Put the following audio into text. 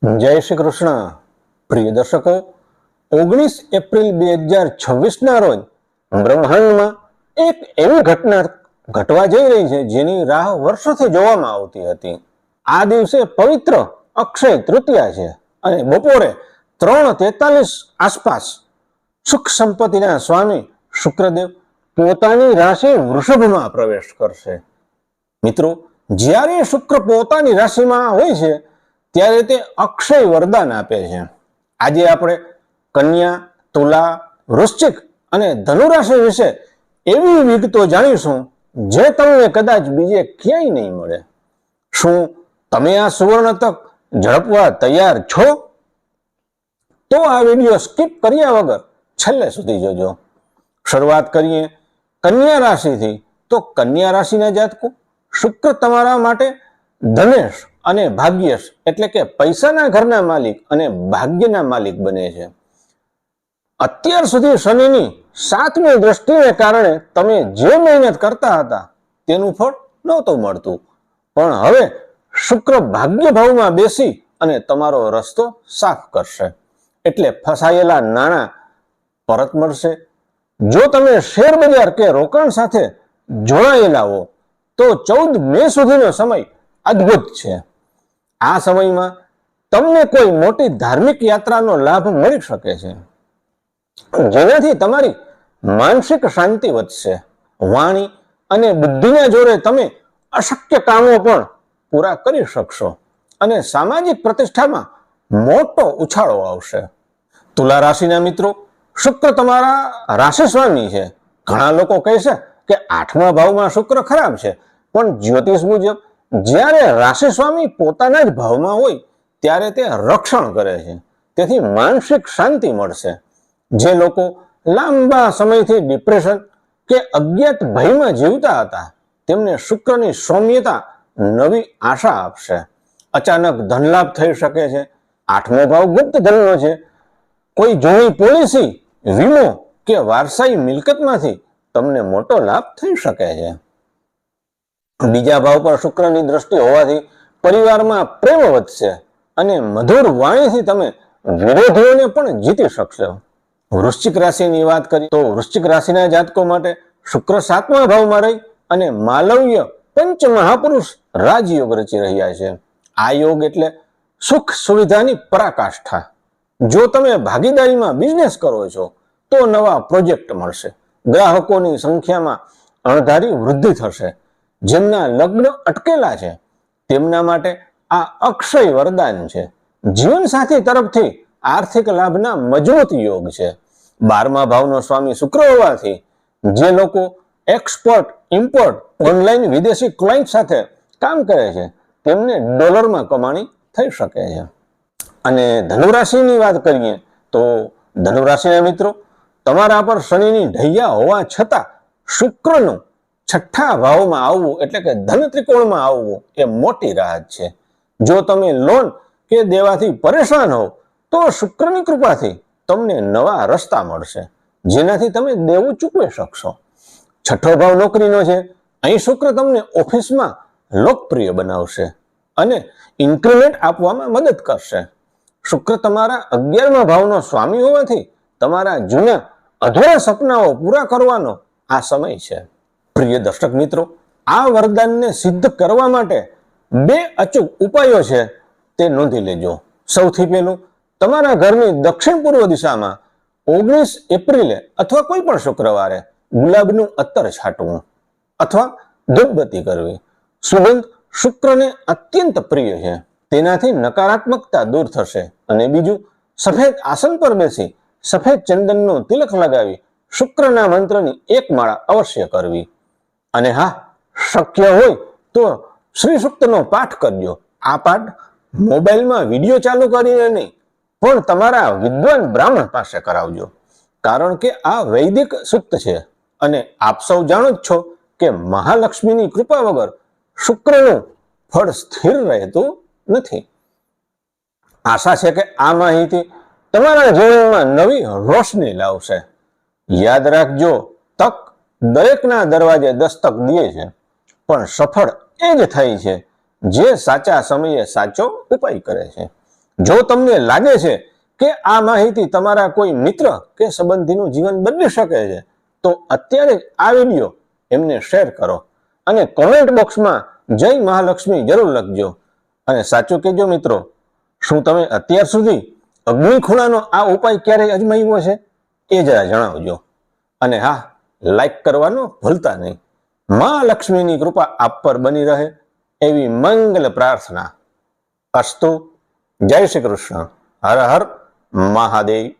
જય શ્રી કૃષ્ણ. પ્રિય દર્શકો, 19 એપ્રિલ 2026ના રોજ બ્રહ્માંડમાં એક એવી ઘટના ઘટવા જઈ રહી છે જેની રાહ વર્ષોથી જોવામાં આવતી હતી. આ દિવસે પવિત્ર અક્ષય તૃતીયા છે અને બપોરે 3:43 આસપાસ સુખ સંપત્તિના સ્વામી શુક્રદેવ પોતાની રાશિ વૃષભમાં પ્રવેશ કરશે. મિત્રો, જ્યારે શુક્ર પોતાની રાશિમાં હોય છે ત્યારે તે અક્ષય વરદાન આપે છે. આજે આપણે કન્યા, તુલા, વૃશ્ચિક અને ધનુ રાશિ વિશે એવી વિગતો જાણીશું જે તમને કદાચ બીજે ક્યાંય નહીં મળે. શું તમે આ સુવર્ણ તક ઝડપવા તૈયાર છો? તો આ વિડીયો સ્કીપ કર્યા વગર છેલ્લે સુધી જોજો. શરૂઆત કરીએ કન્યા રાશિથી. તો કન્યા રાશિના જાતકો, શુક્ર તમારા માટે ધનેશ અને ભાગ્યેશ એટલે કે પૈસાના ઘરના માલિક અને ભાગ્યના માલિક બને છે. અત્યાર સુધી શનિની 7મી દ્રષ્ટિને કારણે તમે જે મહેનત કરતા હતા તેનું ફળ નહોતું મળતું, પણ હવે શુક્ર ભાગ્ય ભાવમાં બેસી અને તમારો રસ્તો સાફ કરશે, એટલે ફસાયેલા નાણાં પરત મળશે. જો તમે શેર બજાર કે રોકાણ સાથે જોડાયેલા હો તો 14 મે સુધીનો સમય અદ્ભુત છે. આ સમયમાં તમને કોઈ મોટી ધાર્મિક યાત્રાનો લાભ મળી શકે છે, જેનાથી તમારી માનસિક શાંતિ વધશે. વાણી અને બુદ્ધિના જોરે તમે અશક્ય કામો પણ પૂરા કરી શકશો અને સામાજિક પ્રતિષ્ઠામાં મોટો ઉછાળો આવશે. તુલા રાશિના મિત્રો, શુક્ર તમારા રાશિ સ્વામી છે. ઘણા લોકો કહેશે કે 8મા ભાવમાં શુક્ર ખરાબ છે, પણ જ્યોતિષ મુજબ જ્યારે રાશિ સ્વામી પોતાના જ ભાવમાં હોય ત્યારે તે રક્ષણ કરે છે, તેથી માનસિક શાંતિ મળશે. જે લોકો લાંબા સમયથી ડિપ્રેશન કે અજ્ઞાત ભયમાં જીવતા હતા તેમને શુક્રની સૌમ્યતા નવી આશા આપશે. અચાનક ધનલાભ થઈ શકે છે. 8મો ભાવ ગુપ્ત ધનનો છે. કોઈ જૂની પોલિસી, વીમો કે વારસાઈ મિલકતમાંથી તમને મોટો લાભ થઈ શકે છે. બીજા ભાવ પર શુક્રની દ્રષ્ટિ હોવાથી પરિવારમાં પ્રેમ વધશે અને મધુર વાણીથી તમે વિરોધીઓને પણ જીતી શકશો. વૃશ્ચિક રાશિની વાત કરીએ તો વૃશ્ચિક રાશિના જાતકો માટે શુક્ર 7મા ભાવમાં રહી અને માલવ્ય પંચ મહાપુરુષ રાજયોગ રચી રહ્યા છે. આ યોગ એટલે સુખ સુવિધાની પરાકાષ્ઠા. જો તમે ભાગીદારીમાં બિઝનેસ કરો છો તો નવા પ્રોજેક્ટ મળશે. ગ્રાહકોની સંખ્યામાં અણધારી વૃદ્ધિ થશે. જેમના લગ્ન અટકેલા છે તેમના માટે આ અક્ષય વરદાન છે. જીવનસાથી તરફથી આર્થિક લાભના મજબૂત યોગ છે. 12મા ભાવનો સ્વામી શુક્ર હોવાથી જે લોકો એક્સપોર્ટ, ઇમ્પોર્ટ, ઓનલાઈન વિદેશી ક્લાયન્ટ સાથે કામ કરે છે તેમને ડોલરમાં કમાણી થઈ શકે છે. અને ધનુરાશિની વાત કરીએ તો ધનુરાશિના મિત્રો, તમારા પર શનિની ઢૈયા હોવા છતાં શુક્રનું 6ઠ્ઠા ભાવમાં આવવું એટલે કે ધન ત્રિકોણમાં આવવું એ મોટી રાહત છે. જો તમે લોન કે દેવાથી પરેશાન હો તો શુક્રની કૃપાથી તમને નવા રસ્તા મળશે, જેનાથી તમે દેવું ચૂકવી શકશો. 6ઠ્ઠો ભાવ નોકરીનો છે. અહીં શુક્ર તમને ઓફિસમાં લોકપ્રિય બનાવશે અને ઇન્ક્રીમેન્ટ આપવામાં મદદ કરશે. શુક્ર તમારા 11મા ભાવનો સ્વામી હોવાથી તમારા જૂના અધૂરા સપનાઓ પૂરા કરવાનો આ સમય છે. પ્રિય દર્શક મિત્રો, આ વરદાનને સિદ્ધ કરવા માટે 2 અચૂક ઉપાયો છે, તે નોંધી લેજો. સૌથી પહેલું, તમારા ઘરની દક્ષિણ પૂર્વ દિશામાં 19 એપ્રિલે અથવા કોઈ પણ શુક્રવારે ગુલાબનું અત્તર છાંટવું અથવા ધૂપબત્તી કરવી. સુગંધ શુક્રને અત્યંત પ્રિય છે, તેનાથી નકારાત્મકતા દૂર થશે. અને બીજું, સફેદ આસન પર બેસી સફેદ ચંદનનું તિલક લગાવી શુક્રના મંત્રની એક માળા અવશ્ય કરવી. અને હા, શક્ય હોય તો શ્રી સૂક્તનો પાઠ કરજો. આ પાઠ મોબાઈલમાં વિડીયો ચાલુ કરીને નહીં, પણ તમારા વિદ્વાન બ્રાહ્મણ પાસે કરાવજો, કારણ કે આ વૈદિક સૂક્ત છે અને આપ સૌ જાણો જ છો કે મહાલક્ષ્મીની કૃપા વગર શુક્રનું ફળ સ્થિર રહેતું નથી. આશા છે કે આ માહિતી તમારા જીવનમાં નવી રોશની લાવશે. યાદ રાખજો, તક દરેકના દરવાજે દસ્તક દે છે, પણ સફળ એ જ થાય છે જે સાચા સમયે સાચો ઉપાય કરે છે. જો તમને લાગે છે કે આ માહિતી તમારા કોઈ મિત્ર કે સંબંધીનું જીવન બદલી શકે છે, તો અત્યારે જ આ વિડીયો એમને શેર કરો અને કોમેન્ટ બોક્સમાં જય મહાલક્ષ્મી જરૂર લખજો. અને સાચું કહેજો મિત્રો, શું તમે અત્યાર સુધી અગ્નિ ખૂણાનો આ ઉપાય ક્યારેય અજમાવ્યો છે? એ જરા જણાવજો. અને હા, લાઈક કરવાનું ભૂલતા નહીં. માં લક્ષ્મીની કૃપા આપ પર બની રહે એવી મંગલ પ્રાર્થના. અસ્તુ. જય શ્રી કૃષ્ણ. હર હર મહાદેવ.